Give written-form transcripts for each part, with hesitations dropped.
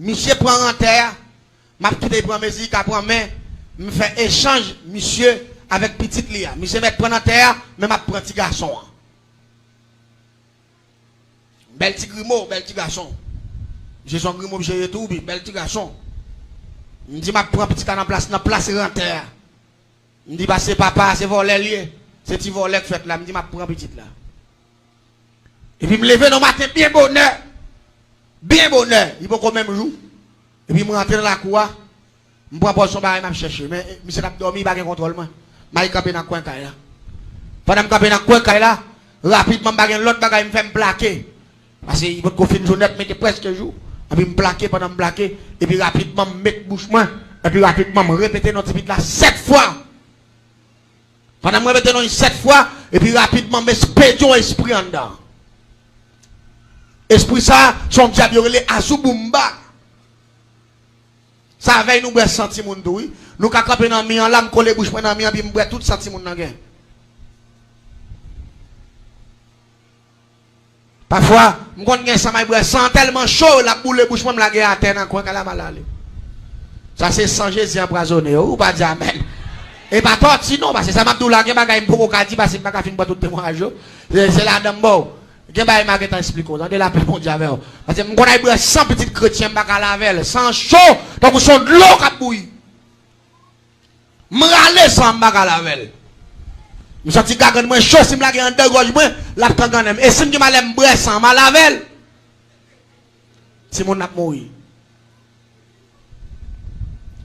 monsieur prend en terre, m'a quitté prend musique, prend main, me fait échange monsieur avec petite Lia. Monsieur met prend en terre, mais m'a prend petit garçon. Bel petit grimo, bel petit garçon. J'ai son grimo, j'ai tout, bel petit garçon. Me dit m'a prend petit dans place en terre. Me dit bah c'est papa, c'est voler lié. C'est petit volet que fait là, me dit m'a prend petite là. Et puis me lever dans matin bien bonheur. Bien bonheur, il faut quand même jour. Et puis me rentrer dans la cour, me prend pour son bail m'a chercher mais monsieur n'a dormi pas de contrôle moi. M'a campé dans coin là. Pendant me camper dans coin là, rapidement bagarre l'autre bagarre me fait me plaquer. Parce que il faut qu'on finisse journée mais presque jour. Et puis me plaquer pendant me plaquer et puis rapidement me mettre bouche moi et puis rapidement me répéter notre petite là 7 fois. Pendant me répéter non 7 fois et puis rapidement me spédion esprit en dedans. Esprit ça, son diable relé Azubumba. Ça veille nous senti moun oui. Nous ka camper dans mi en lame coller bouche dans mi puis me tout senti moun nan gen. Parfois, me konn gen ça m'a sent tellement chaud la boule bouche moi me la gen à terre dans coin kala malale. Ça c'est sans Jésus empoisonné ou pas dire amen. Et pas torti non parce que ça m'a dou la gen bagay pour ka di parce que pas ka fin pas tout témoignage. C'est la dame bon. Gen ba ma get explique on de la paix mon dieu parce que me connait boire 100 petits chrétiens pas ka lavel sans chaud donc son de l'eau ka bouillir. Me râler sans pas ka lavel. Me senti gagan moi chaud si me la gen en deux gorge moi la kanganem et si me malem boire sans ma lavel. Si mon n'a mourir.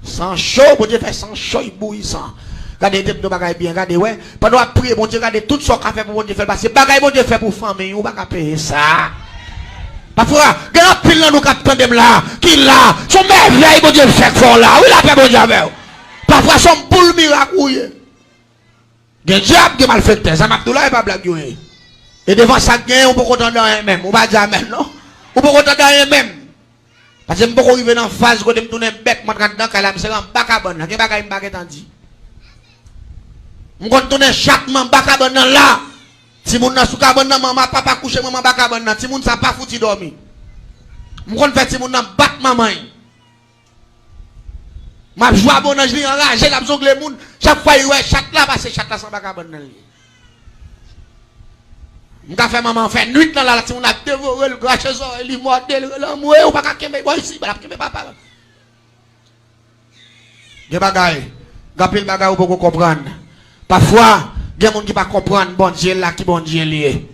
Sans chaud bon dieu fait sans chaud il bouillit sans. Regardez des bagages bien, regardez ouais. Pendant à prier, bon Dieu, regardez tout ce qu'on fait pour bon Dieu faire. Parce que bagages bon Dieu fait pour famille, on va pas payer ça. Parfois, il y a un pile dans nous qui attendent là, qui là, son merveille bon Dieu fait fort là. Oui, la paix bon Dieu avec. Parfois, son boule miracle, oui. Il y a un diable qui mal fait, ça m'a tout là, et pas blague. Et devant ça, on peut contenter rien même. On va dire amen, non? On peut contenter rien même. Parce que je peux arriver dans la phase où je me tourne bête, je me dans la c'est un bac à bonne. Il y a un bagage qui m'a dit. Je vais tourner chaque membre bakabon là. Si mon n'a souka bon maman papa coucher maman bakabon là, si mon ça pas fouti dormir. Je vais faire si mon n'a bat maman. M'a joie bon ange li enragé la besoin les moun chaque fois il ouais chaque là parce que chaque là sans bakabon là. M'ka fait maman fait nuit dans la si on a dévoré le grâce il mordel l'amour ou pas kembe boy ici pas kembe papa. Des bagaille. Gapil bagaille ou pas comprendre. Parfois, il y a des gens qui ne comprennent pas bon Dieu là qui bon Dieu lié.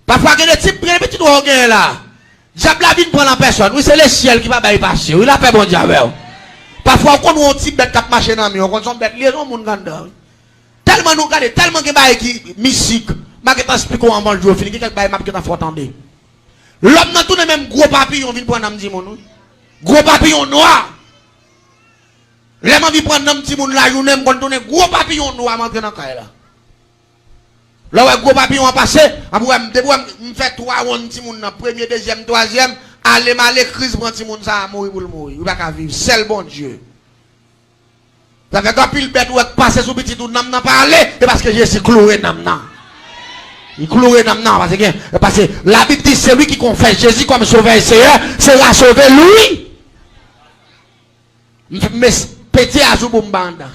Parfois, il y a des types qui sont là. Diable la vie ne prend la personne. Oui, c'est le ciel qui va bypasser. Oui, la paix bon Dieu avec. Parfois, on a un type bête qui marche dans le on a bête liaison mon ganda. Tellement nous regardons, tellement que bail qui mystique. Ma qui t'explique comment on joue fini quelque bail m'a qui t'a faut attendre. L'homme dans tout le même gros papillon vient prendre un petit mon. Gros papillon noir. Les gens qui prennent un petit monde là, ils ont un gros papillon noir à entrer dans le cas là. Là où gros papillon a passé, je fais 3 rounds petit monde, premier, deuxième, troisième, aller mal crise pour petit monde ça mourir pour le mourir. Il va pas vivre, c'est le bon Dieu. Ça fait quand pile bête ou passer sous petit tout n'a pas aller, c'est parce que Jésus cloué namna. Il cloué namna parce que la Bible dit c'est lui qui confesse Jésus comme sauveur et Seigneur, c'est la sauver lui. Mais pété à Zoubombanda.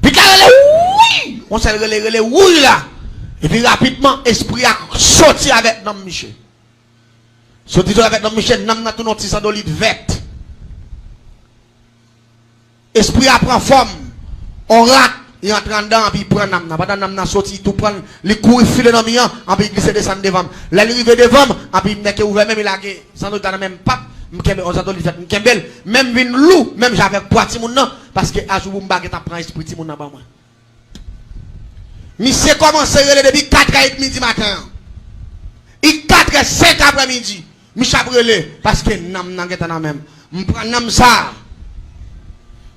Puis quand oui, on s'est relé oui là. Et puis rapidement, esprit a sorti avec Nam Michel. Sorti avec Nam Michel, Nam n'a tout notre sandolite verte. Esprit a pris forme. On rate, il entre dedans, puis il prend Nam. Pendant Nam n'a sorti, tout prend, les coups filent dans le mien, puis il glisse descendre devant. La rive devant, puis il n'est ouvert, même il a sans doute dans le même pape. Même vin loup, même j'avais poids ti moun nan parce que Azoubumba qui t'a prend esprit ti moun nan ba moi. Monsieur commence depuis 4h30 du matin. Il 4h05 après-midi. Monsieur brûlé parce que nam nan geta nan même. M'prend nam ça.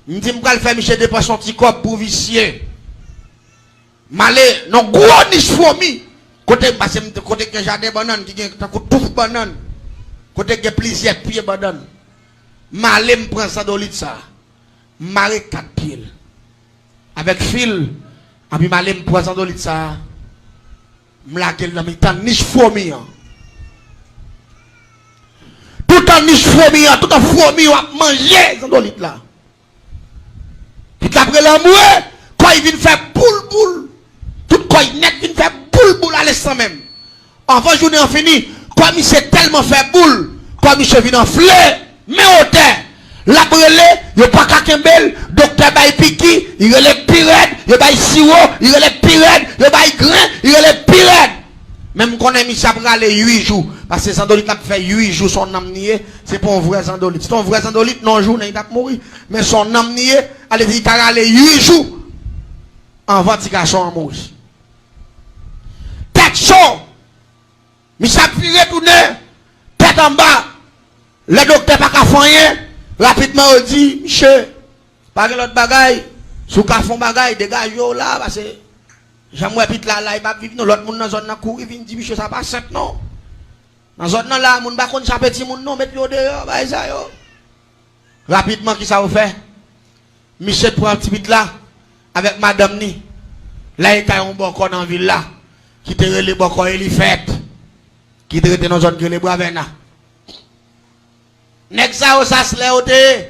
M'dit m'pral faire monsieur dépenser son petit corps pour vicier. Malé non gros niche fourmi. Côté parce que côté que jardin banane qui gen tout banane. Côté que plusieurs pieds banane. Malé m'prend ça d'olive ça. Maré 4 pieds. Avec fil. Et puis malé m'prend ça d'olive ça. M'laquel dans mi temps niche fourmi. en niche fourmi, tout en fourmi, on a mangé, Zandolite là. Puis après l'amour, quand il vient faire boule, tout quand il net vient faire boule à l'instant même. Avant journée en fini, quand il s'est tellement fait boule, quand il vient en fleur, mais au terre. La brûlée, il n'y a pas qu'un bel, docteur Baye Piki, il y a les pirates, il y a sirop, il y a les pirates, il y a grain, il y a les pirates. Même qu'on a mis ça pour aller 8 jours, parce que Zandolite a fait 8 jours son âme nié, c'est pas un vrai Zandolite. C'est un vrai Zandolite, non, jour, il a mouru, mais son âme nié, allez dire qu'il a aller 8 jours avant qu'il a son mourir. Tête chaud, mais ça peut retourner, tête en bas, le docteur pas qu'à faire rien. Rapidement, on dit, monsieur, pas l'autre bagaille, sous qu'à fond bagaille, dégage là, parce que j'aimerais vite là, il va vivre, l'autre monde dans la zone, il vient dire, monsieur, ça passe simple, non. Dans la zone là, mon bakon, ça petit monde, non, mettez le dehors, bah, ça, yo. Rapidement, qui ça vous fait? Monsieur prend un petit bit là, avec madame ni. Là, il y a un bocon dans la ville là, qui te relève bocon, il est fait, qui te relève dans la zone, qui les bravena. Nek ça se lève,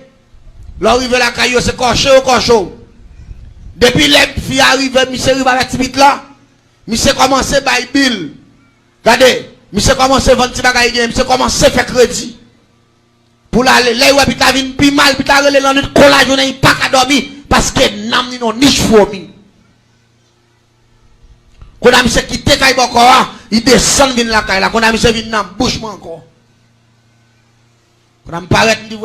l'arrivée la caillou, c'est cochon. Depuis les filles arrivent, monsieur arrive avec petit là, monsieur commence à bailler bill. Regardez, monsieur commence à vendre petit bagaille, monsieur commence à faire crédit. Pour l'aller, là, il a vu plus mal, puis il a relé dans notre collage, il pas qu'à dormir, parce que n'a pas de niche fourmi. Quand on a monsieur qui te caille encore, il descend dans la caille, quand on a monsieur vient dans la bouche encore. Quand on me paraît, je dis,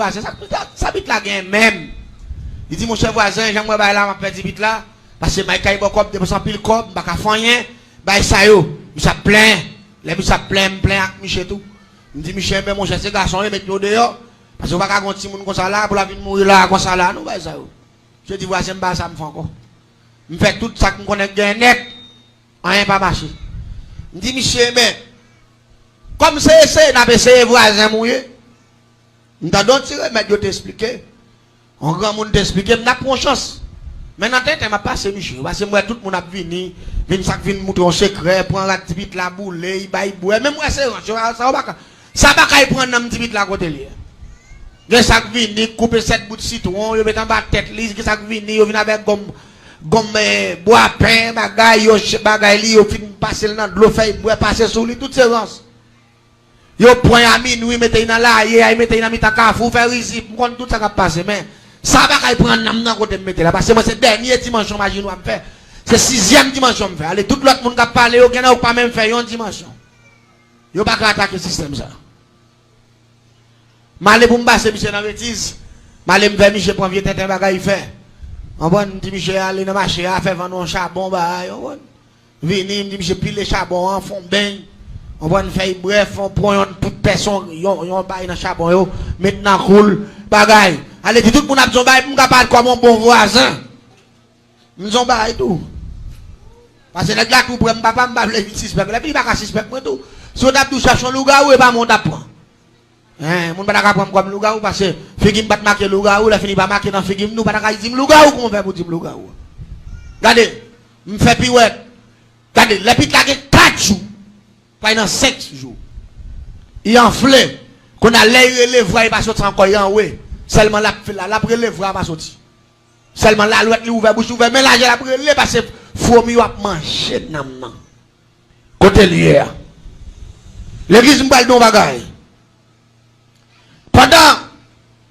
ça bite là, même. Il dit, mon cher voisin, j'aimerais bailler là, ma petite bite là, parce que je suis beaucoup de personnes pile cop, je ne peux pas rien, bailler ça yo. Je suis plein, les gens plein avec Michel tout. Je dis, Michel, mon cher, ces garçons, ils mettent nous dehors, parce que je ne peux pas faire un petit monde comme ça là, pour la vie de mourir là, comme ça là, nous bailler ça yo. Je dis, voisin, ça me fait encore. Je fais tout ça que je connais net, rien pas marché. Je dis, Michel, mais, comme c'est essayé, on a essayé voisin mourir. Nous t'avons tiré, mais je t'expliquer. Un grand monde t'expliquer, mais n'a pas chance. Maintenant, tu m'as passé, monsieur. Parce que moi, tout le monde a venu, vient montrer un secret, prendre la petite bite la boule, il baille boue. Même moi, c'est ça va prendre un petit bite la côté. Il y a ça qui vient, couper 7 bouts de citron, il met en bas de tête, il y a ça qui vient, il vient avec gomme, bois pain, bagaille, il fin passer dans de l'eau, fait bois passer sur lui, toutes ces rances. Yo point à minuit, mettez dans la il mettez dans mi-temps cafou, faire ici, pour tout ça qui passe. Mais ça va pas prendre nam dans côté mettre là. Parce que moi, c'est dernière dimension, imagine, je faire. C'est 6e dimension, je faire. Allez, tout l'autre monde qui a parlé, yo, n'a pas même fait une dimension. Yo pas attaquer le système ça. Malé pour me passer, monsieur, dans la bêtise. Malé me faire, monsieur, pour vieux tête, un bagage, il fait. On va me dire, monsieur, aller dans le marché, à faire vendre un charbon, bah, on va venir, me dire, monsieur, pile les charbons, en fond, bain. On va faire bref, on prend toute personne, on baille dans le charbon, maintenant roule, bagaille. Allez, tout le monde a besoin de parler comme un bon voisin. Nous avons baille tout. Parce que les gars qui prennent papa, je ne vais pas suspect. Les filles ne pas suspect tout. Si on a tout cherché un loup-garou, et pas mon d'apprendre. On ne va pas prendre comme loup-garou parce que Figim pas marquer loup-garou, la fini pas marquer dans Figim, nous ne va pas dire loup-garou, comment on fait pour dire loup-garou. Regardez, je me fais pirouette. Regardez, les piques là, 4 jours. Pendant 5 jours. Il enflé. Qu'on a l'air relève, il va sortir encore en haut. Seulement la relève, il va sortir. Seulement la l'autre, il ouvert bouche ouvert. Mais là, j'ai la relève parce que fourmi va manger nan. Côté lié. L'église m'a dit bagaille. Pendant,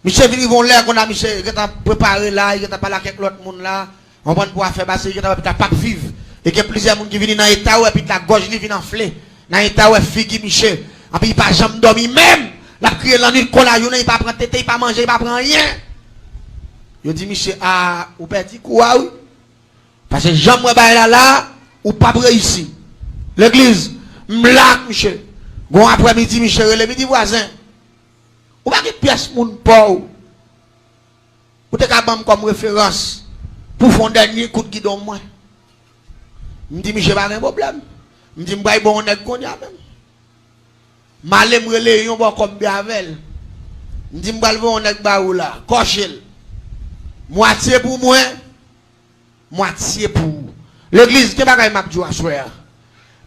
monsieur Vivon l'air qu'on a, monsieur, il a préparé là, il a parlé avec l'autre monde là. On va pouvoir faire passer, il a pas vivre. Et qu'il y a plusieurs monde qui viennent dans l'état et puis la gorge lui vient enfler. Dans l'état où Figui Michel, et puis il pas jamais dormi même, la crié la nuit cola, il pas prendre tété, il pas manger, il pas prendre rien. Je dis Michel, ah, ou perdu quoi oui? Parce que jamais là, ou pas réussi. L'église, m'lak Michel. Bon après-midi Michel, le midi voisin. Ou pas que pièce moun pauvre. Ou te capable comme référence pour faire un dernier coup de guidon moi. Je dis Michel, pas de problème. Je dis, je bon, on est connu même. Malé me relé, on va comme bien avec. Je dis, on est baou là, coché. Moitié pour moi, moitié pour l'église. Qu'est-ce que je m'a dit à soir?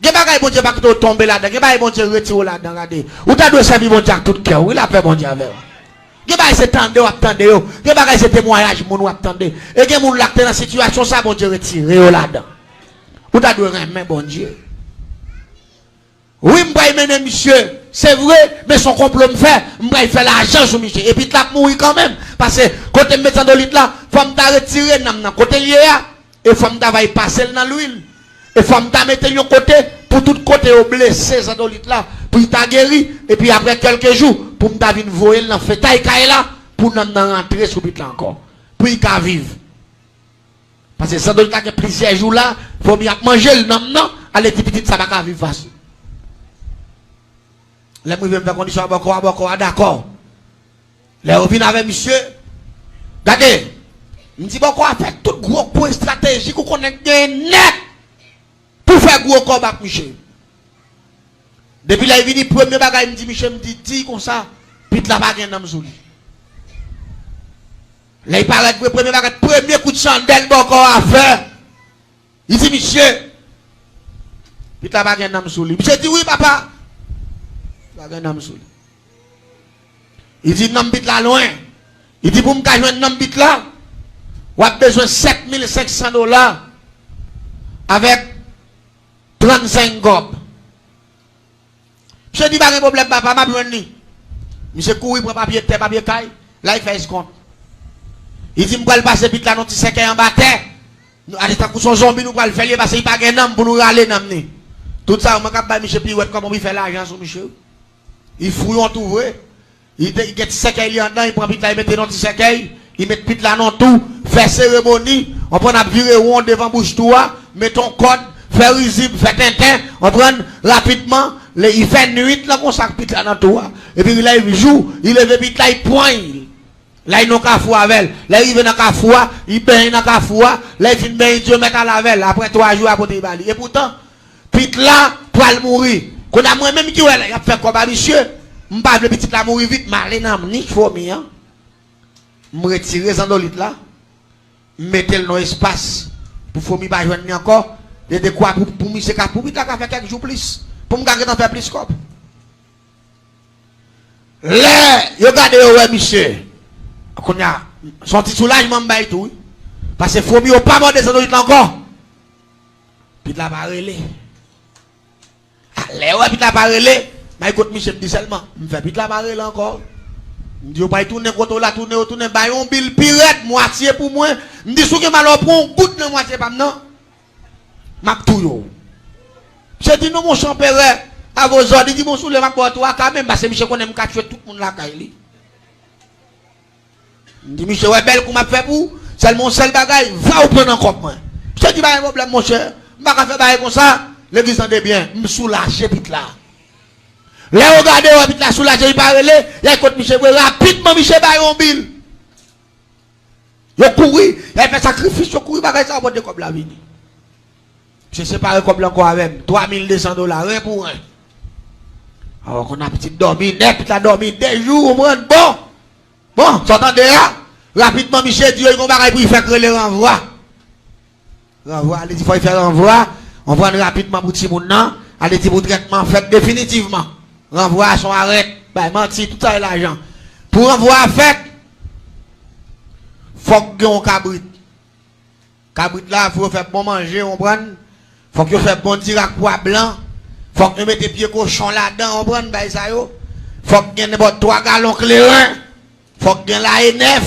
Ge bagay bon Dieu pas que tomber là-dedans, ge bagay bon Dieu retirer là-dedans, regardez. Ou ta doit servir bon Dieu avec tout cœur, il a fait bon Dieu avec. Ge bagay c'est tande ou attendre yo, ge bagay c'est témoignage moun ou attendre. Et ge moun là dans situation ça bon Dieu retirer là-dedans. Ou ta doit remettre bon Dieu. Oui, m'bray mener monsieur, c'est vrai, mais son complot me fait, m'bray faire l'argent sur monsieur. Et puis là mourir quand même parce que côté mettre dans l'huile là, faut me retirer nan côté lié et faut me va passer dans l'huile. Et faut me mettre de côté pour tout côté au blessé ça dans l'huile là pour t'a guéri et puis après quelques jours pour me venir voyer dans fait taille là pour nous rentrer sur l'huile là encore. Pour y vivre. Parce que ça doit être plusieurs jours là, faut bien manger le nom non, aller petit ça va vivre facile. Les gens faire condition à d'accord. Les gens viennent avec monsieur. Regardez. Je dis qu'on a fait tout gros point stratégique qu'on a net pour faire gros combat avec monsieur. Depuis là, il vient premier bagage, il me dit, monsieur, me dit comme ça, puis la bague dans le là, il parle de premier bagage, premier coup de chandelle qu'on a fait. Il dit, monsieur, puis la bague dans le monsieur dit, oui, papa. Il dit non bit là loin. Il dit pour me gagner un non bit là, on a besoin de $7,500 avec 35 gobes. Je dis pas de problème papa, m'a besoin ni. Monsieur courir pour papier terre papier caille, là il fait escompte. Il dit me va passer bit là non petit second en bas terre. Allez ta son zombie nous va le faire parce qu'il pas gain nom pour nous râler nom ni. Tout ça on m'a capable monsieur Pirouette comment il fait l'argent sur monsieur. Il fouille en tout vrai. Il get secaille il en dedans, il prend pit là, il met dans petit secaille, il met pit là dans tout, fait cérémonie, on prend à virer rond devant bouche toi, met ton code, fait risible, fait tintin, on prend rapidement, il fait nuit là qu'on sac pit là dans tout. Et puis là il joue, il lève pit là, il poigne. Là il n'a qu'à fou avec, là il vient dans qu'à fou, il baigne dans qu'à fou, là il finit bien Dieu mettre à la veille, après 3 jours après il bali. Et pourtant, pit là pour le mourir. Qu'on a moi-même qui ouais, il a fait comme monsieur. Je ne pas le petit là mourir vite, mais là, ni faut bien. Je retire les andolites là. Mettez le dans l'espace. Pour faut m'y pas joindre encore. Et de quoi pour m'y c'est pour m'y faire quelques jours plus. Pour me garder dans faire plus comme. Là, regardez ouais monsieur. Qu'on a son petit soulagement m'baille tout. Parce que faut m'y pas mort des andolites encore. Puis là va relé. Allez, ouais, puis la parole, mais écoute, Michel dit seulement, je fais puis la parole encore. Je dis, pas tourner, tourner, bah, on bill pirate, moitié pour moi. Je dis, si je m'en prends, goutte de moitié, pas non. M'a tout yo. Je dis, non, mon champère, à vos ordres, il dit, mon soulève, ma porte, quand même, parce que Michel connaît, me tuer tout le monde là, Kaili. Je dis, Michel, ouais, belle, qu'on m'a fait pour, c'est mon seul bagage, va au prendre en compte, moi. Je dis, pas un problème, mon cher, je ne vais pas faire comme ça. L'église en est bien, je me soulage, vite là. Là, regardez, vite là, soulage, il parle, il y a écoute, Michel, rapidement, Michel, on bill. Il couru, il a fait sacrifice, il couru, il ça, on comme la vie. Je sais pas comme encore avec $3,200, rien pour rien. Alors qu'on a petit dormi, net, la dormi des jours, au moins, bon, s'entendez là, rapidement, Michel, Dieu, il va pour y faire que le renvoi. Renvoi, allez, il faut y faire renvoi. On prend rapidement pour tout le monde, allez pour traitement fait définitivement. Renvoi à son arrêt, bah menti, tout ça est l'argent. Pour renvoi fait, faut que on cabrit. Cabrit là, faut faire bon manger, on prend. Faut que faire bon tirac pois blanc. Faut que mettre pieds cochon là-dedans, on prend, bah ça yo. Faut que gagne 3 gallons clairin. Faut que gagne la E9.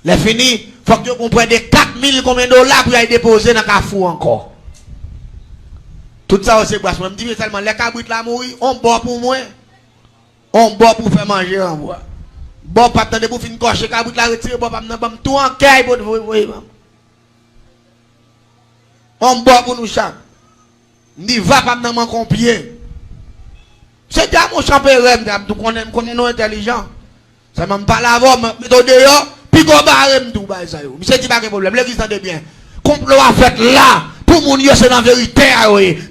Les fini, faut que on prenne des 4,000 combien de dollars pour y déposer dans le cafou encore. Tout ça c'est quoi? Je me dis seulement les cabrites là mourir, on boit pour moi. On boit pour faire manger en bois. Bon pas attendre pour finir cocher cabrites là retirer bon pas me tout en caille pour voyez. On boit pour nous chaque. Ni va pas dans mon compier. C'est déjà mon champère tout connaît nous intelligent. Ça m'a pas l'avoir méthode dehors puis go barre tout ba ça yo. C'est dit pas de problème, l'église entend bien. Complot a fait là. Tout le monde c'est la vérité,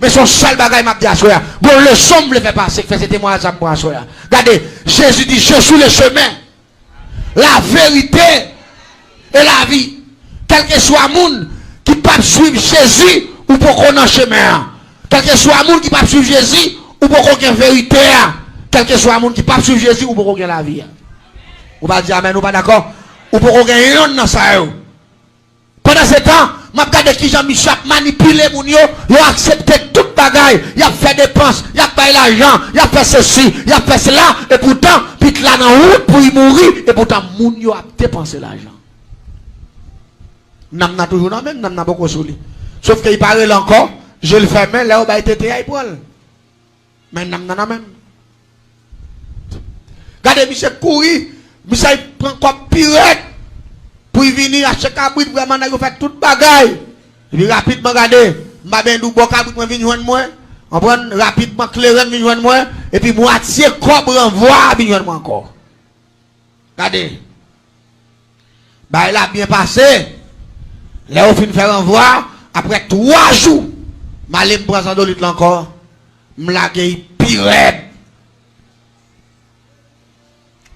mais son seul bagage m'a dit à soi. Bon, le somme le fait passer, fait ce témoignage pour à soi. Regardez, Jésus dit, je suis le chemin, la vérité et la vie. Quel que soit le monde qui peut suivre Jésus ou pour qu'on en chemin. Quel que soit le monde qui pas suivre Jésus, ou pour aucune vérité. Quel que soit le monde qui pas suivre Jésus, ou pour aucune la vie. Ou pas dire amen, ou pas d'accord? Ou pour aucun yon dans ça. Pendant ce temps, je regarde qui Jean-Michel manipulé mon yo, il a accepté toute bagaille, il a fait des dépenses, il a payé l'argent, il a fait ceci, il a fait cela, et pourtant, puis là dans la route pour y mourir, et pourtant, mon yo a dépensé l'argent. N'a toujours dans même, n'a beaucoup sur lui. Sauf qu'il parle encore, je le fais même, là où il a été pour elle. Mais n'a même. Regardez, Michel courir, Michel prend comme pirate. Pour venir à chaque abri, vraiment, il fait toute bagaille. Et puis rapidement, regardez, je vais vous dire que je vais venir moi. On prend rapidement clair, je vais moi. Et puis moitié cobre envoie, je vais moi encore. Regardez. Bah, il a bien passé. Là, on finit de faire envoi. Après 3 jours, je vais me prendre 100 litres encore. Je vais me pirate.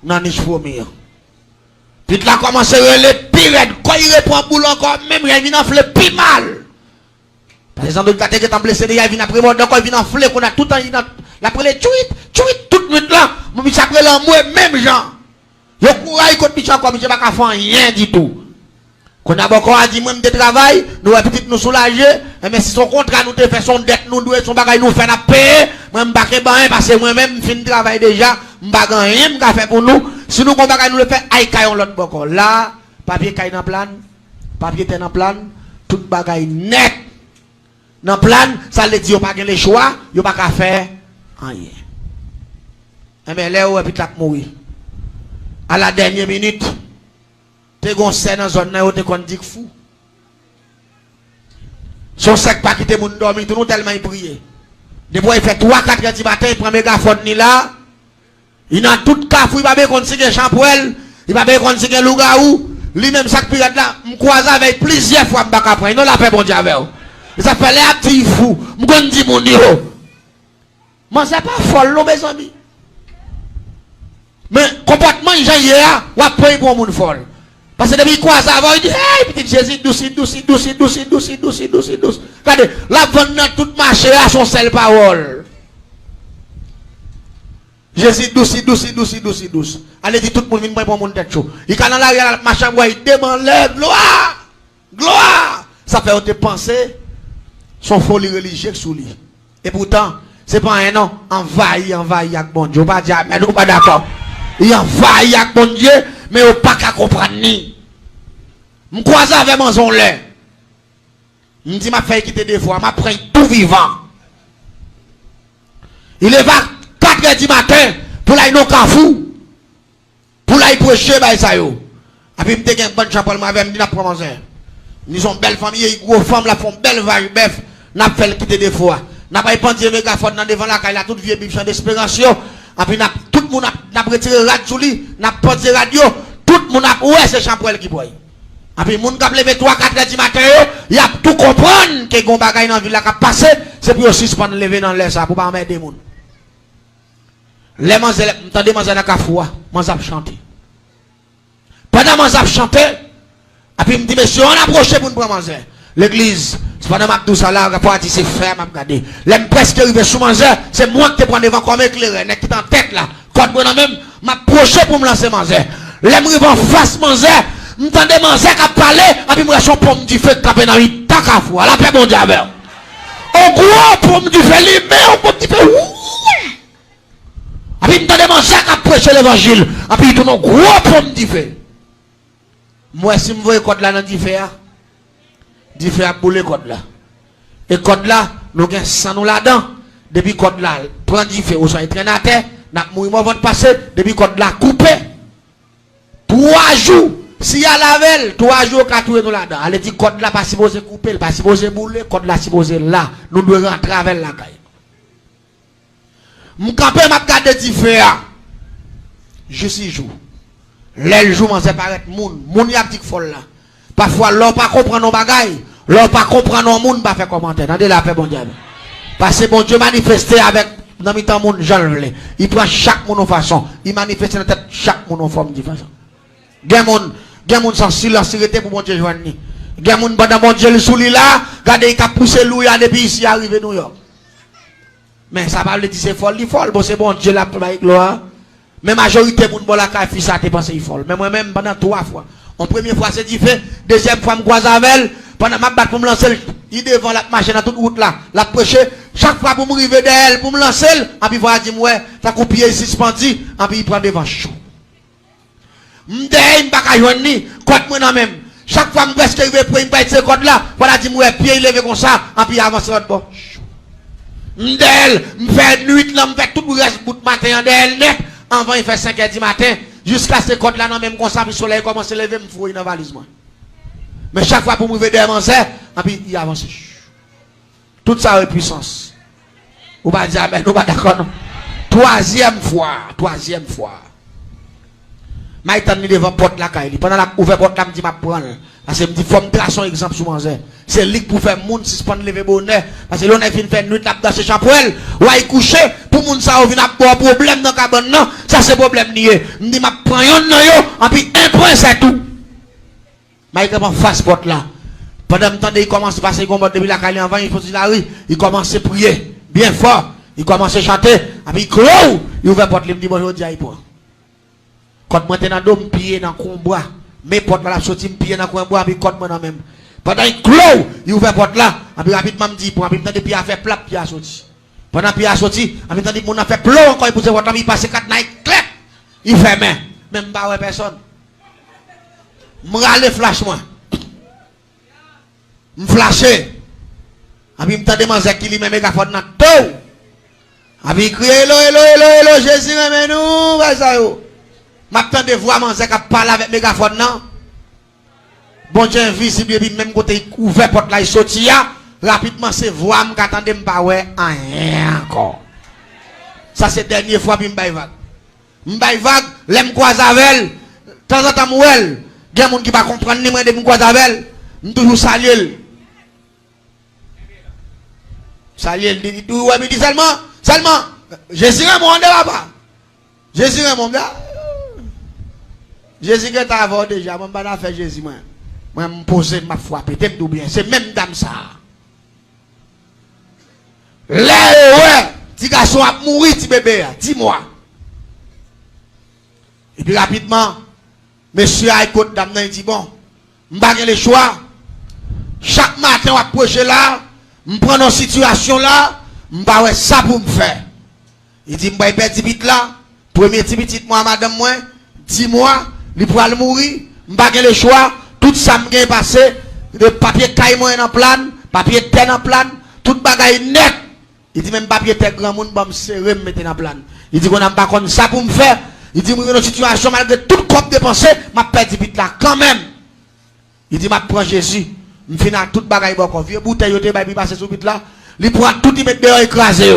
Non, je suis mieux. Puis là, commence à les pirates. Quand il reprend boule encore, même il vient enfler plus mal. Par exemple, il a été blessé, il vient après moi, donc il vient enfler, qu'on a tout le temps, après les tweets, toute nuit là, mon biche après l'amour, même gens. Je courage contre biche encore, biche pas qu'à faire rien du tout. Qu'on a beaucoup à dire, même de travail, nous avons peut-être nous soulager, mais si son contrat nous te fait son dette, nous devons son bagage nous faire la paix, moi je ne pas parce que moi-même, je finis de travail déjà, je ne pas rien, je faire pour nous. Si nous avons nous le faire, aïe, caillons l'autre bord. Là, papier caille dans plan, papier est dans plan, tout bagage net. Dans plan, ça veut dire qu'on n'a pas le choix, on n'a pas qu'à faire rien. Mais là, on a pu mourir. À la dernière minute, tu es dans la zone où tu es dit fou. Son sac pas quitter mon dormir, tout nous tellement prié. Depuis il fait 3-4 heures du matin, il prend mégaphone ni là. Il a tout cas fou, il va bien conseiller champoel, il va bien conseiller lougaou. Lui-même, sac pirate là, me croise avec plusieurs fois, je ne vais pas il n'a la paix, bon Dieu, avec vous. Ça fait les petits fous, je me dis mon Dieu. Mais c'est pas folle, mes amis. Mais comportement, il y a, on va prendre pour mon folle. Parce que depuis quoi ça va, il dit, hey, petit Jésus, douce. Regardez, la vente tout marché à son seule parole. Jésus, douce. Allez, dit tout le monde, vient pour mon tête chaud. Il quand dans la machin, il demande gloire. Ça fait te penser, son folie religieuse sous lui. Et pourtant, c'est pas un nom, envahi avec bon Dieu. Pas dire, mais nous pas d'accord. Il envahi avec bon Dieu, mais on pas qu'à comprendre ni. Je croise avec mon zon lait. Je dis, ma fille quitter des fois, m'a pris tout vivant. Il est 4 heures du matin pour aller dans le cafou. Pour aller prêcher, bah ça yo. Et puis, je me dis, une bonne chapelle, je me dis, je manger. Nous sommes belle famille, une grosse femme, la font belle vache, bœuf. N'a fait quitter des fois. N'a pas pendu mégaphone devant la caille, la toute vieille biche d'espérance. Et puis, tout le monde n'a retiré la radio, n'a posé radio. Tout le monde a ouais, c'est Champoel qui boit. Et puis, les gens qui ont levé 3-4 heures du matin, il y a tout comprendre que les bagages dans la ville qui ont passé, c'est pour aussi se prendre lever dans l'air, ça, pour pas mettre des gens. Les gens, entendez, ils ont cafou, ils ont chanté. Pendant qu'ils ont chanté, et puis, il me dit, monsieur, on a approché pour nous prendre manger. L'église, c'est pendant que tout ça là, c'est ferme, je regarde. L'aime presque arrivé sous manger, c'est moi qui te prends devant comme éclairé, qui est en tête là. Quand moi même, m'approcher pour me lancer manger. L'aime arrivé en face manger, m'entendez manger qui a parlé, et puis moi, je suis pomme du feu, qui a dans une tac à fou, à la paix, mon diable. Au gros pomme du feu, lui, mais au pomme du feu, oui. Et puis, m'entendez manger qui a prêché l'évangile, et puis, il tourne au gros pomme du feu. Moi, si je vois code là dans du feu, du feu à bouler code là. Et code là, nous avons sans nous là-dedans. Depuis code là, prend du feu, ou soit traîné à terre, n'a mourir avant de passer, depuis code là, coupé. 3 jours, si y a la veille, 3 jours, 4 jours, nous là-dedans. Elle dit code là, pas supposé couper, pas supposé bouler, code là, supposé là. Nous devons rentrer avec la caille. Mon campé m'a gardé du feu. Je suis jour. Les jours, m'en séparent moun. Moun y a dit folle là. Parfois, l'on pas comprendre nos bagailles. L'on pas comprendre nos moun, pas faire commentaire. Attendez la paix, bon Dieu. Parce que bon Dieu manifesté avec, dans le temps, moun, j'en le. Il prend chaque moun en façon. Il manifeste dans la tête chaque moun en forme de façon. Gen moun sans silence, pour bon Dieu joindre. Gen moun pendant bon Dieu le souli là, regardez, il a poussé louia depuis ici, arrivé New York. Mais ça va le dire c'est folle, bon c'est bon Dieu la gloire. Mais majorité moun bon la ka fils ça te pense il folle. Mais moi même pendant 3 fois. En première fois c'est différent, deuxième fois me croise avec pendant ma batte pour me lancer, il devant la machine à toute route là, la prêcher, chaque fois pour me arriver d'elle pour me lancer, et puis voilà dit ouais, ça copier suspendu, et puis il prend devant chaud. M'dé pas ka joindre ni, côté moi non même. Chaque fois me presque arriver pour une petite code là, voilà dit ouais, pied levé comme ça, et puis avance l'autre bon. M'del, m'fait nuit là, m'fait tout le reste bout de matin d'elle net, avant il fait 5h du matin. Jusqu'à ce côté là, non, même comme ça, le soleil commence à lever, je fouille dans la valise. Mais chaque fois pour me lever devant et puis il avance. Tout ça a puissance. Ou pas dire, mais nous pas d'accord. Troisième fois. Je suis devant la porte là. Pendant la ouvert porte là, je me dis, je prends. Parce que je me dis, il faut me tracer un exemple sur moi. C'est lui pour faire monde, si je prends lever bonheur. Parce que l'on a fait une nuit là dans ce chapeau. Ou à y coucher, pour moun ça, on vient avoir un problème dans la cabane. Non, ça c'est problème nié. Je me dis, je prends un noyau, et puis un point, c'est tout. Je suis face porte là. Pendant le temps, il commence à passer depuis la caille avant, il faut dire la rue. Il commence à prier, bien fort. Il commence à chanter, et puis il clôt. Il ouvre la porte, il me dit, bonjour, Dieu, il prend. Quand moi, je suis dans le pied dans le combat. Mes portes là sorti me pied dans coin bois avec code moi même pendant il clôt il ouvre porte là et puis rapidement me dit pour rapidement depuis a fait plat puis a sorti pendant puis a sorti en même temps dit mon a fait plomb encore il pousse votre ami passer 4 night clap il fait main même pas ouais personne me râler flash moi me flasher et puis me tande manzek qui lui met mégaphone dans tout et puis crier hello Jésus ramène nous va ça yo. M'attends de voir Manzek à parler avec mégaphone non. Bon Dieu invisible et puis même côté ouvert porte là il sorti rapidement c'est voix m'attendait m'pas ouais rien encore. Ça c'est dernière fois puis m'bay vague l'aime croise avec temps en temps m'ouel gen moun qui pas comprendre ni moi de m'croise avec m'toujours saluer. Saluer dit tout ouais me dit seulement Jésus est mon papa. Jésus est mon gars. Jésus qui est avant déjà, je ne vais pas faire Jésus. Moi, je me pose ma foi, peut-être tout bien. C'est même dame ça. Là, ouais, petit garçon a mouru, petit bébé, dis-moi. Et puis rapidement, monsieur a écouté dame, il dit bon, je ne vais pas le choix. Chaque matin, on approche là, je prends une situation là, je ne vais pas ça pour me faire. Il dit, je vais pas petit vite là, premier petit moi, madame, moi, dis-moi. Il pourra mourir, je n'ai pas le choix, tout ça me passé, le papier caille moi en plan, papier terre en plan, tout bagaille net. Il dit même papier terre grand monde, me serrer, me mettre en plan. Il dit qu'on n'a pas comme ça pour me faire. Il dit, moi, dans une situation, malgré tout corps dépensé, je perdu vite là, quand même. Il dit, je prends Jésus, je finis tout bagaille, bon, vieux bouteille, il passe sur vite là, il prend tout, il met dehors écrasé,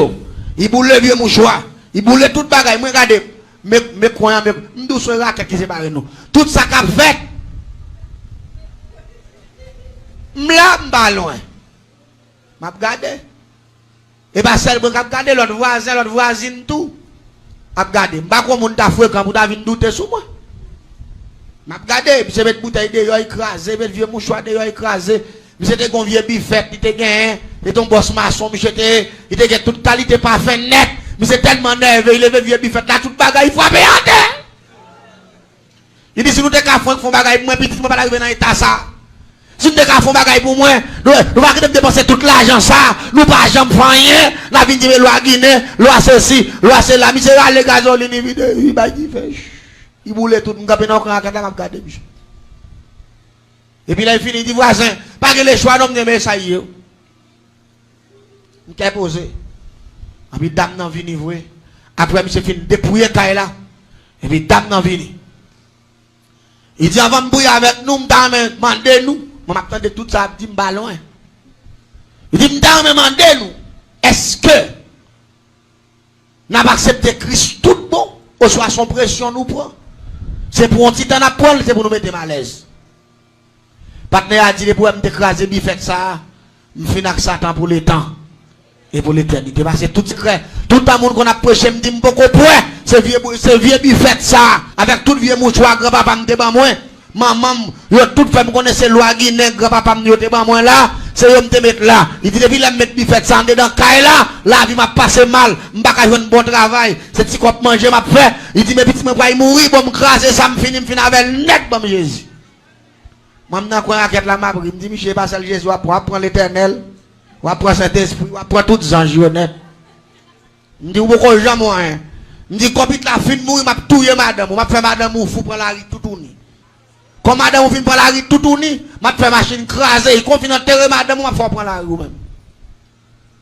il boule le vieux mouchoir, il boule tout bagaille, moi, regardez. Mais croyants, mais nous sommes là qui séparent nous. Tout ça qu'a fait. M'la m'ba loin. M'a regardé. Et pas seul pour regarder l'autre voisin, l'autre voisine tout. M'a regardé. M'ba quoi mon ta fouet quand vous avez douter sur moi. M'a regardé, puis c'est mettre bouteille dehors écrasé, mettre vieux mouchoir dehors écrasé. Monsieur te gon vieux bifette, il te gagne, et ton boss maçon, monsieur te, il te gagne toute qualité parfait net. Mais c'est tellement nerveux, il est vieux bifette là, toute bagaille, il faut appeler à terre. Il dit si nous te font bagaille, moi, petit, moi, pas arriver dans l'état ça. Si nous te font bagaille pour moi, nous va dépenser tout l'argent ça, nous pas jamais faire rien, la vie de loi Guinée, loi ceci, loi cela, monsieur, les gazoline, il va dire, il boule tout, nous capé dans le camp, regarder. Et puis là, il finit, il dit, voisin, pas que les choix d'homme de ça y est. Il a posé. Et puis, dame n'a vini, vous voyez. Après, monsieur fin dépouiller là. Et puis, dame n'a vini. Il dit, avant de bouiller avec nous, demandez-nous. Je m'attends de tout ça, je dis, loin. Il dit, demandez-nous. Est-ce que nous avons accepté Christ tout bon, ou soit son pression nous prend? C'est pour un petit temps à prendre, c'est pour nous mettre mal à l'aise. Partenaire a dit, pour m'écraser, il fait ça, je finis avec Satan pour le temps. Et pour l'éternité. Parce que tout secret, tout le monde qu'on a prêché, me dit, beaucoup point, c'est vieux bifet ça, avec tout vieux mouchoir, grand-papa me débat moins. Maman, yo tout fait me connaître loi Guinée, grand-papa me débat moins là, c'est eux me mettre là. Il dit depuis là mettre bifette ça dedans caille là, la vie m'a passé mal, m'pas ka joindre bon travail, c'est petit cop manger m'a fait. Il dit mais petit me va mourir, bon me craser ça me finir avec net bon Jésus. Moi m'nan quoi raquette la m'a me dit monsieur pas seul Jésus va prendre l'Éternel, va prendre Saint-Esprit, va prendre toutes les anges honnêtes. Me dit ou beaucoup gens moi hein. Me dit comme il la fin mourir m'a touyer madame, m'a fait madame ou fou prendre la rue tout tourner. Comme madame vient prendre la rue tout tourner, m'a fait machine craser, il confine enterrer madame m'a fait prendre la rue même.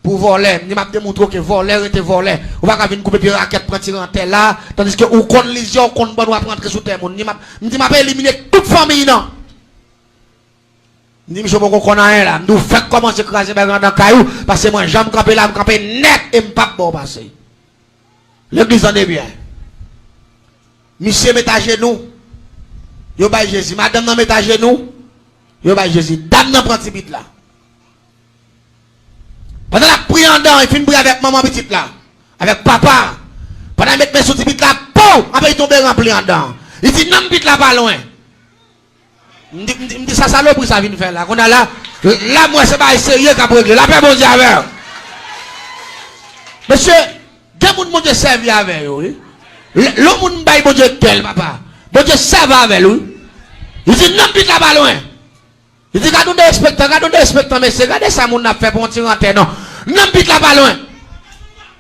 Pour voler, il m'a démontré que voler était volé. On va venir couper puis raquette prendre tirer en terre là, tandis que ou kon lésion, ou kon bon ou prendre sous terre mon. Il m'a pas éliminer toute famille non. Il dit monsieur beaucoup qu'on a un là, nous fait commencer craser dans caillou parce que moi j'aime camper là, camper net et m'pas bon passer. L'église en est bien. Monsieur met à genoux. Yo ba Jésus, madame nan met à genoux. Yo ba Jésus, dame nan prend petit bit là. Pendant la prière en dedans, il finit prier avec maman petite là, avec papa. Pendant mettre mes sous petit bit là, pou, après il tombe rempli en dedans. Il dit non bit là pas loin. Me dit ça salope ça vient faire là. On a là moi c'est pas sérieux qu'a régler. La paix bon Dieu avec. Monsieur, quel monde mon Dieu servi avec lui? Le monde bail bon Dieu tel papa. Bon Dieu servi avec lui. Il dit non bit là pas loin. Il dit regardez des respectants mais c'est regardez ça mon a fait pour tirer en terre non. Non bit là pas loin.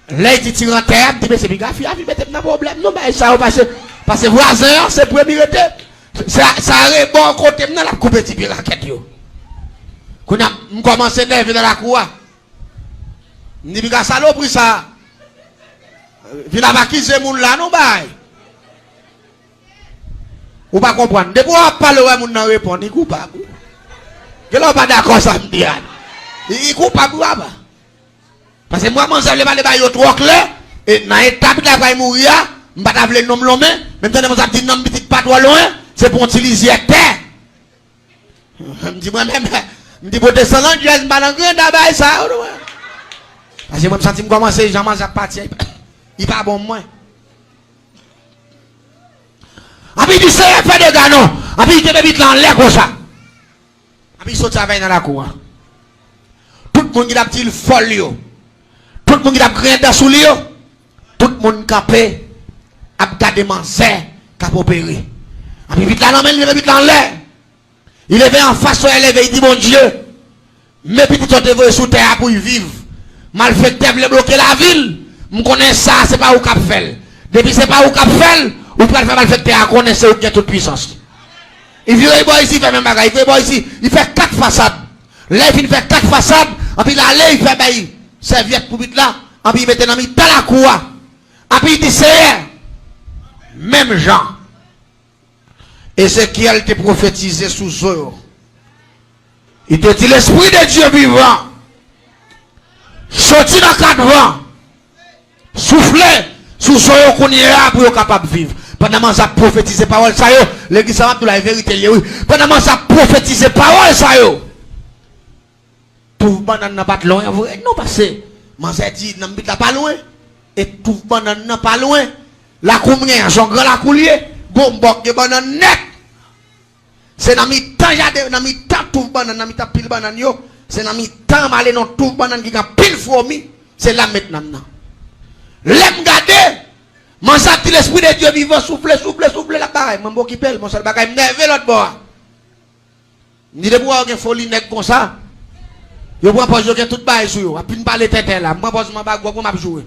Là il dit tirer en terre, dit mais c'est bien gaffe, il mettez pas problème non mais ça parce que voisin c'est premier été. Ça arrive bon côté maintenant la couper petit la quête yo. Qu'on a commencé nerver dans la cour. Ni biga salope ça. Vient accuser moun là non bail. Ou pas comprendre. Depuis on parle ouais moun nan répondre, il coupable. Que l'on pas d'accord ça me dit. Il coupable ou pas. Parce que moi mon ça le pas ba yo trop clair et dans étape là va mourir, m'pas ta vle nom l'homme, même temps on dit non petit pas trop loin. C'est pour utiliser terre. Je me dis moi-même, je me dis pour descendre, je vais me battre en grand d'abord ça. Parce que moi, je me sens commencer, j'en mange à partir. Il n'est pas bon moi. Et puis il dit, c'est fait des gars non. Et puis il te débite là en l'air comme ça. Et puis il saute avec dans la cour. Tout le monde qui a petit folle. Tout le monde qui a grain dans sous lui. Tout le monde capé. A gardé manzé, cap opéré. Et puis là, il est vite en l'air. Il est en face, il dit, mon Dieu, mes petits sont dévoués sous terre pour y vivre. Malfaiteur voulait bloquer la ville. Je connais ça, c'est pas où cap fait. Depuis c'est pas où cap fait, ou peut faire malfaiteur à connaître où il y a toute puissance. Il vient ici, il fait même bagaille. Il vient ici, il fait 4 façades. Là, il fait 4 façades. Et puis là, il fait bail. Serviette pour vite là. Et puis il met dans la cour. Et puis il dit, c'est même Jean. Ézéchiel te prophétisé sous eux. Il te dit l'esprit de Dieu vivant. Sorti dans 4 vents. Soufflez sous eux qu'on ira pour être capable de vivre. Pendant que ça prophétisé parole ça yo, l'église ça va la vérité oui. Pendant que ça prophétisé parole ça yo. Tout banane n'a pas loin non parce que man dit n'a pas loin et tout banane n'a pas loin. La combien son grand la coulier, gombok de banane net. C'est dans mi temps jade, dans mi temps tout banane, dans mi temps pile banane yo, c'est dans mi temps malé non tout banane qui a pile fourmi, c'est là maintenant. L'aime garder. Mon ça dit l'esprit de Dieu vivant souffle la bagaille, mon qui pèle, mon seul bagaille nerveux l'autre bord. Ni de boire une folie nèg comme ça. Yo prend pas jouer toute baille sur yo, a pin parler tête là, moi pose mon bag m'a jouer.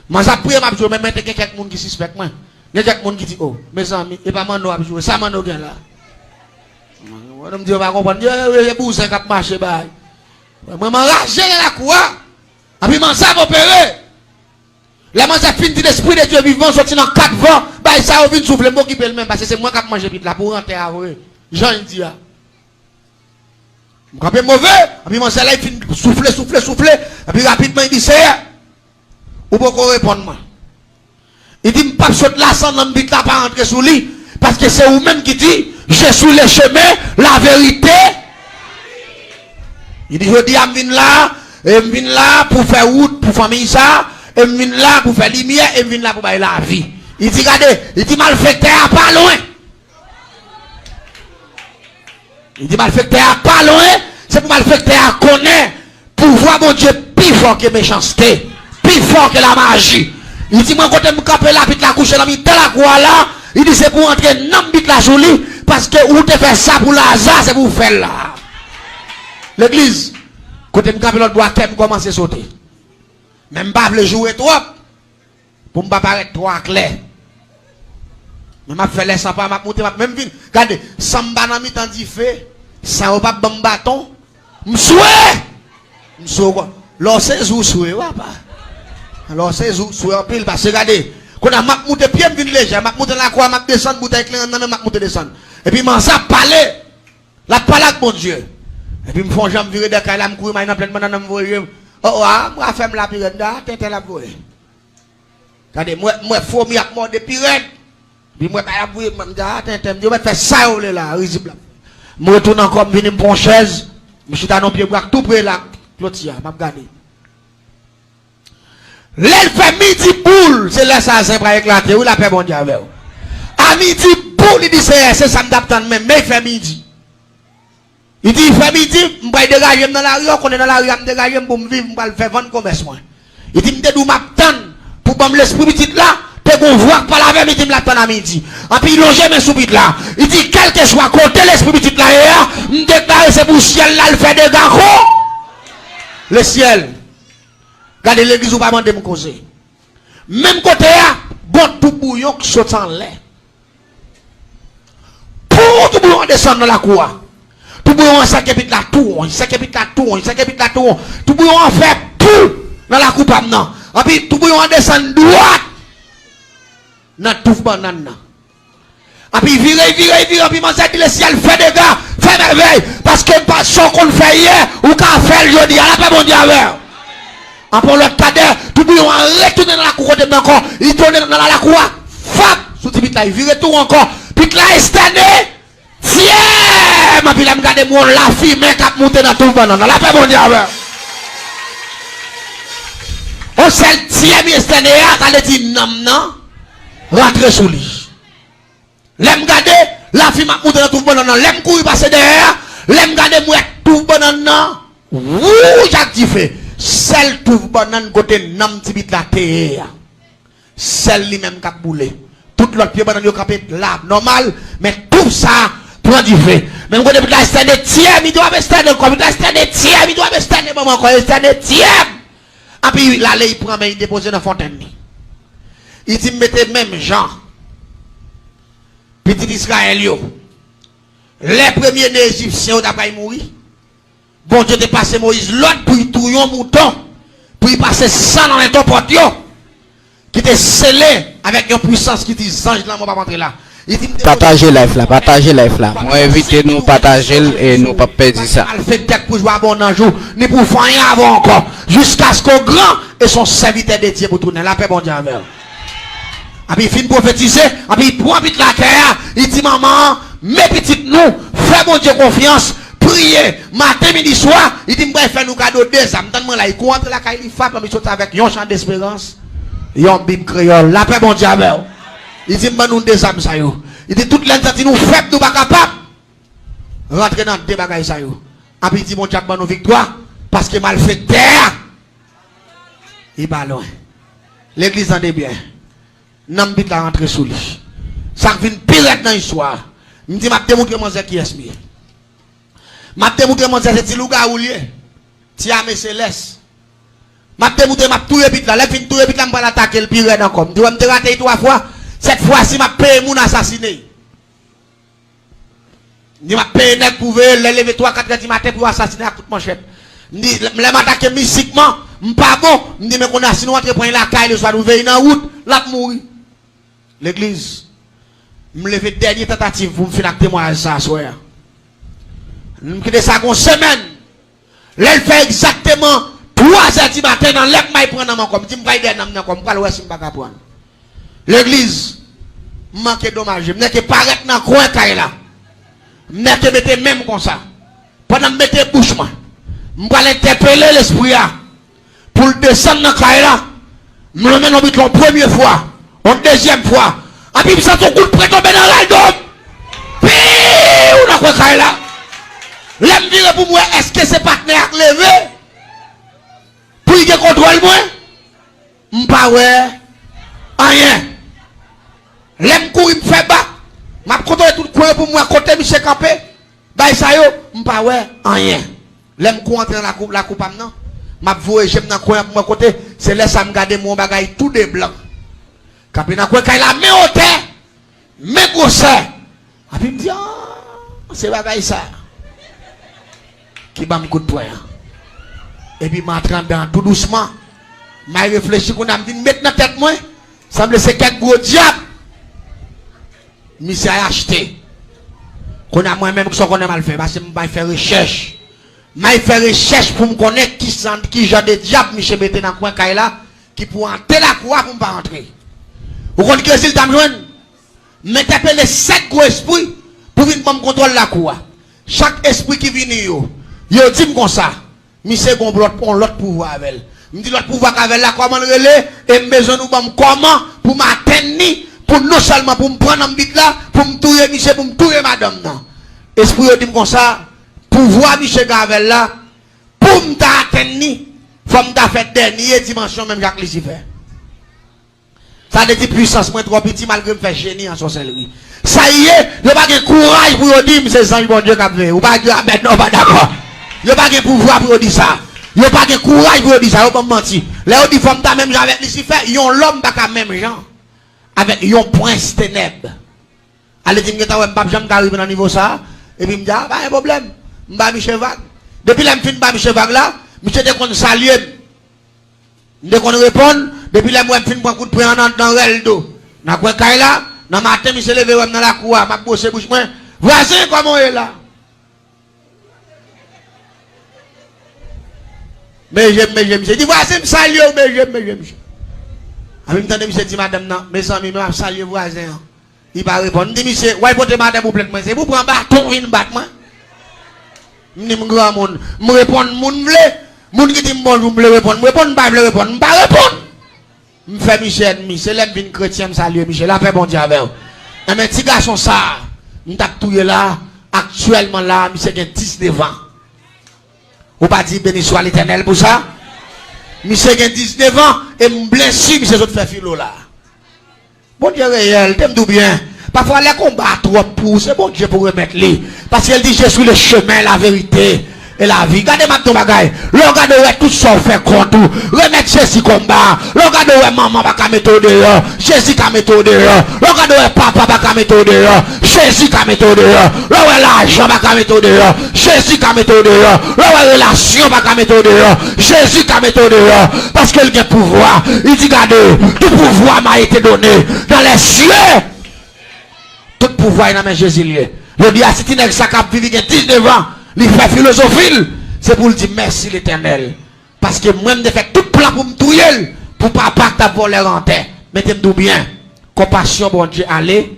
Moi ça prier m'a jouer, mais maintenant quelqu'un monde qui suspecte moi. Il y a quelqu'un monde qui dit oh, mes amis, et pas mano a jouer, ça mano gain là. On me dit on va comprendre, il bouge un cap marcher baille. Moi m'enrager dans la cour. Et puis m'en ça opérer. La man ça fin dit l'esprit de Dieu vivant sorti dans 4 vents, bah ça au vin souffle moi qui peut le même parce que c'est moi qui manger vite là pour rentrer à vrai. Jean il dit ah. Quand c'est mauvais, et puis mon ça là il fin souffler et puis rapidement il dit c'est ou pourquoi répondre moi. Il dit pas saute là sans dans vite là pas rentrer sous lui parce que c'est vous même qui dit je suis le chemin, la vérité. Il dit je dis à vin là pour faire route pour famille ça. Et je viens là pour faire lumière et je viens là pour faire la vie. Il dit, regardez, il dit malfaiteur pas loin. Il dit malfaiteur pas loin. C'est pour malfecteur connaître pouvoir mon Dieu plus fort que méchanceté, plus fort que la magie. Il dit moi quand me camper là puis la coucher dans la croix là, il dit c'est pour entrer dans bit la jolie parce que ou te fait ça pour Lazare, c'est pour faire là. L'église quand me camper l'autre bois thème commencer à sauter. Même pas le jouer trop pour me pas paraître trop clair. Mais m'a fait laisser pas m'a monter même vinn. Regardez, samba dans mi temps dit fait, ça va pas bon bâton. M'soué quoi? Lorsque vous souhaitez, pas. Alors c'est souhaitez en pile parce que regardez, quand on a monté pied vinn léger, m'a monté la croix, m'a descendre bouteille clé dans m'a monté descendre. Et puis m'en ça parler. La parole avec mon Dieu. Et puis me font jambe virer de caille, me courir dans plein madame voyer. Oh ah, moi femme la pirate là, tête la voyer. Regardez, moi faut mi à mort de pirate. Puis moi pas la voyer, me dit ah tête, me faire ça là, risible. Moi retourne encore venir me prendre chaise. Je suis dans nos pieds tout près là. Clotia, m'a regardé. L'elle fait midi boule, c'est là ça c'est pour éclater, ou la paix bon Dieu avec. À midi boule, il dit c'est ça me d'attendre même, mais il fait midi. Il dit il fait midi, je vais dégager dans la rue, on est dans la rue, je vais dégager pour me vivre, je vais faire vendre commerce. Il dit je vais m'attendre pour me l'esprit petit là, te qu'on voit pas la veille, il dit me l'attendre à midi. Et puis il longe mes sous-bits là. Il dit quel que soit côté l'esprit petit là, je déclare c'est pour le ciel là, il fait des gars. Le ciel. Regardez l'église où pas demander me causer. Même côté là, bon tout bouillon qui saute en l'air. Pour tout bouillon descendre dans la cour. Tout bouillon en 5 épit la tour, 5 épit la tour, 5 épit la tour. Tout bouillon en fait tout dans la coupe maintenant. Et puis tout bouillon en descend droite. Dans tout banane. Et puis virer, puis moi ça dit le ciel fait des gars, fait merveille. Parce que pas ce qu'on fait hier, ou qu'on fait le jeudi, à la paix mon Dieu avec. Après l'autre cadet, tout le monde retourne dans la cour de encore. Il tourne dans la cour. Fap! Sous le il vire tout encore. Puis là, il s'est tiens! Ma puis là, je regarde mon la fille, mais qui a monté dans tout le monde. La paix mon Dieu avec. On s'est tiens, mais c'est elle dit non. Rentrez sous lui. L'aime garder, la fille m'a monté dans tout le monde. L'aime courir passer derrière. L'aime garder, moi, tout le monde. Ouh, j'active. Celle trouve banane côté nam tibit la terre. Celle lui-même qui a boulé. Tout l'autre pied banane yo capé là normal, mais tout ça prend du fait. Même quand il a des tiers, il doit rester comme il a des tiers, il doit rester maman quand il a des tiers. Et puis là il prend mais il dépose dans la fontaine. Il dit mettez même Jean. Petit Israël yo. Les premiers Égyptiens ont pas mourir. Bon Dieu te passe Moïse l'autre pour y touiller un mouton, pour y passer ça dans les topotes qui était scellé avec une puissance qui dit ange là, moi pas rentrer là. Partagez live là, partagez live là. Moi évitez nous partager et nous pas perdre ça. Elle fait tête pour jouer bon un jour, ni pour faire rien avant encore, jusqu'à ce qu'au grand et son serviteur de Dieu pour tourner la paix bon Dieu avec. Et puis il finit prophétiser, et puis il prend vite la terre, il dit maman, mes petites nous, fais mon Dieu confiance. Prier matin midi soir il dit m'ba faire nous cadeau deux âmes tellement là il contre la caille il frappe il saute avec un chant d'espérance un bible créole la paix bon Dieu avec il dit m'ba nous deux âmes ça yo il dit toute l'entité nous faible nous pas capable rentrer dans deux bagages ça yo et puis il dit mon Dieu nous victoire parce que mal fait terre il va loin l'église en est bien n'am bit la rentrer sous lui ça vient pire dans l'histoire me dit m'a démontrer mon qui est mieux. M'a démontré mon c'est petit louga ou lié. Tia mes céleste. M'a démontré m'a tout épit là, les fin tout épit là m'pa l'attaquer le pire encore. Tu vas me rater 3 fois. Cette fois-ci m'a payé mon assassiné. Ni m'a payé net pour lever 3-4 du matin pour assassiner à toute manchette. Ni les m'attaquer mystiquement, m'pas bon, m'di mais qu'on a sinon entre prendre la caille le soir nous veiller dans route, là mourir. L'église me lever dernière tentative pour me faire témoignage ça soir. Nous quittons ça une semaine. Elle fait exactement 3h du matin dans l'air maï prendre dans comme dit m'pa aider dans comme pas l'ouest m'pa prendre. L'église manque dommage, m'n'est que paraître dans coin caille là. M'n'est que mettre même comme ça. Pendant mettre bouche moi. M'pa l'interpeller l'esprit là pour descendre dans caille là. Me mène en but la première fois, en deuxième fois. Et puis ça ton coup de près tomber dans l'aldom. Puis on a quoi caille là. L'aime dire pour moi, est-ce que c'est partenaire levé? Pour y contrôle moi? M'pas ouais. Rien. L'aime courir me fait battre. M'a contrôlé tout le coin pour moi côté Michel Campé. Bah ça yo, m'pas ouais. Rien. L'aime courir entrer dans la coupe non. M'a voué j'aime dans coin pour moi côté, c'est là ça me garder mon bagage tout des blancs. Campé dans coin quand la main au terre. Mais grosse. Et puis me dit c'est bagage ça. Qui va me coup de poing. Et puis m'entrant dans tout doucement. M'a réfléchi qu'on a me dit mettre dans tête moi. Semble c'est quelques gros diable. Monsieur a acheté. Qu'on a moi-même qu'on a mal fait parce que m'a fait recherche. M'a fait recherche pour me connaître qui genre de diable monsieur mettait dans coin là qui pour entrer la cour pour me pas entrer. Vous connaissez que s'il t'a joindre mettez les 7 gros esprits pour venir me contrôler la cour. Chaque esprit qui vient yo dit comme ça. Monsieur gon l'autre pouvoir avec elle. Me dit l'autre pouvoir avec là comment relais et besoin nous comment pour m'atteindre pour non seulement pour me prendre en bite là pour me tuer monsieur pour me tuer madame non. Esprit dit comme ça pouvoir monsieur Gavel là pour me atteindre faut me faire dernière dimension même Jacques Lucifer. Ça veut dire puissance moins trop petit malgré me faire génie en sorcellerie. Ça y est, il pas de courage pour dire c'est ça bon Dieu qui a fait. Ou pas dire non pas d'accord. Il pas de pouvoir pour dire ça. Il pas de courage pour dire ça, il pas mentir. Là on dit femme ta même avec Lucifer, yon l'homme pas même gens avec yon prince ténèbres. Allez dire que tu pas jamais arriver dans niveau ça et puis me dit pas un problème. M'ba Michel Vague. Depuis là me fin pas Michel Vague là, Michel de qu'on saluer. Dès qu'on répond, depuis là moi me fin prend coup de poing dans rel do. Na quoi kay là, dans matin Michel levé dans la cour, m'a bosser bouche moi. Voisin comment est là? Mais j'aime, j'ai dit, voisin, me salue, mais j'aime. En même temps, monsieur dit, madame, non, mes amis, je salue voisin. Il va répondre, dit, monsieur, ouais, portez madame, vous plaît, c'est vous prendre bâton, une batte, moi. Je dis, grand monde, je réponds, moun vle, moun qui dit, bonjour, je répondre, je réponds, pas, je répondre, je pas répondre. Je fais Michel, c'est l'aime vin chrétien, me salue, Michel, la paix, bon Dieu, avec vous. Mais petit garçon, ça, je tape tout là, actuellement là, monsieur, il y a 19 ans. Ou pas dire béni soit l'éternel pour ça? Monsieur a 19 ans et me blessé, monsieur autres fait philo là. Bon Dieu réel, t'aimes tout bien. Parfois les combats trop pour, c'est bon Dieu pour remettre les. Parce qu'elle dit je suis le chemin, la vérité et la vie. Regardez-moi ton bagaille. Regardez tout ça fait compte. Remettre Jésus combat. Regardez maman va ka mettre dehors. Jésus ka mettre dehors. Regardez papa va ka mettre dehors. Jésus ka mettre dehors. Regardez l'argent va ka mettre dehors. Jésus ka mettre dehors. Regardez relation va ka mettre dehors. Jésus ka mettre dehors. Parce qu'il a pouvoir. Il dit regardez, tout pouvoir m'a été donné dans les cieux. Tout pouvoir est dans mes Jésus lié. Je dis à si tu n'es pas capable de vivre 19 ans. Il fait philosophie, c'est pour lui dire merci l'éternel. Parce que moi, je fais tout plan pour me touiller, pour pas ta voler en terre. Mettez-moi bien. Compassion, bon Dieu, allez.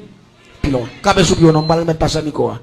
Puis loin. Quand je suis on ne va pas mettre pas ça, Nicolas.